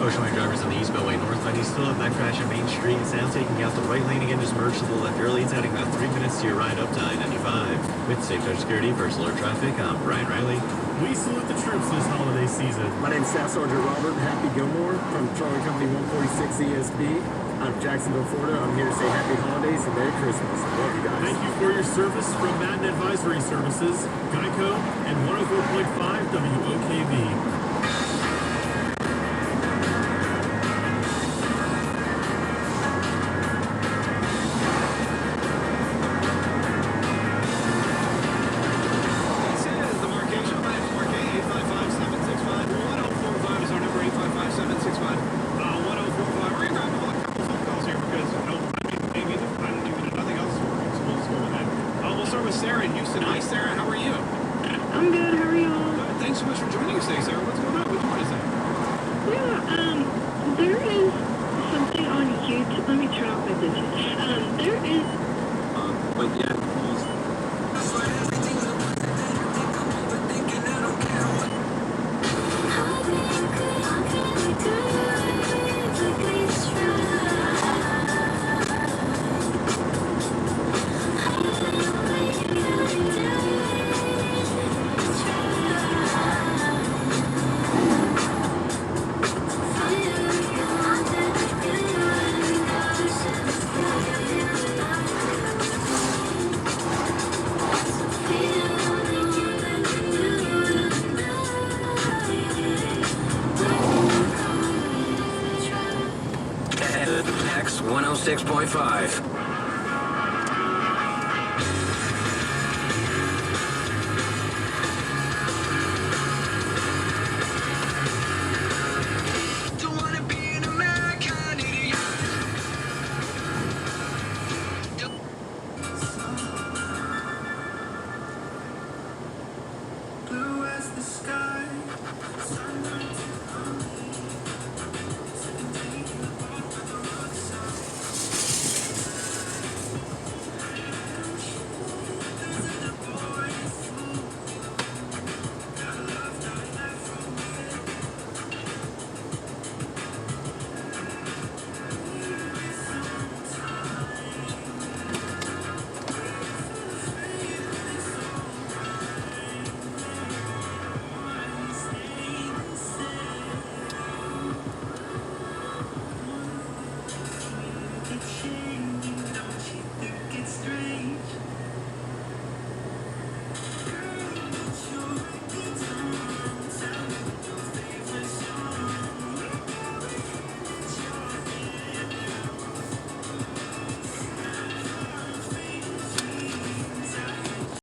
Oceanway drivers on the East Beltway northbound, you still have that crash on Main Street. It's now taking out the right lane again, just merge to the left early. It's adding about 3 minutes to your ride up to I-95. With Safeguard Security, First Alert Traffic, I'm Brian Riley. We salute the troops this holiday season. My name's Staff Sergeant Robert Happy Gilmore from Charlie Company 146 ESB. I'm Jacksonville, Florida. I'm here to say happy holidays and Merry Christmas. Love you guys. Thank you for your service from Madden Advisory Services, Geico, and 104.5 WOKV. Sarah in Houston. Hi, Sarah. How are you? I'm good. How are you? Good. Thanks so much for joining us today, Sarah. What's going on? Which one is that? Yeah, there is something on YouTube. Let me turn off my Bluetooth. There is. But yeah. X 106.5.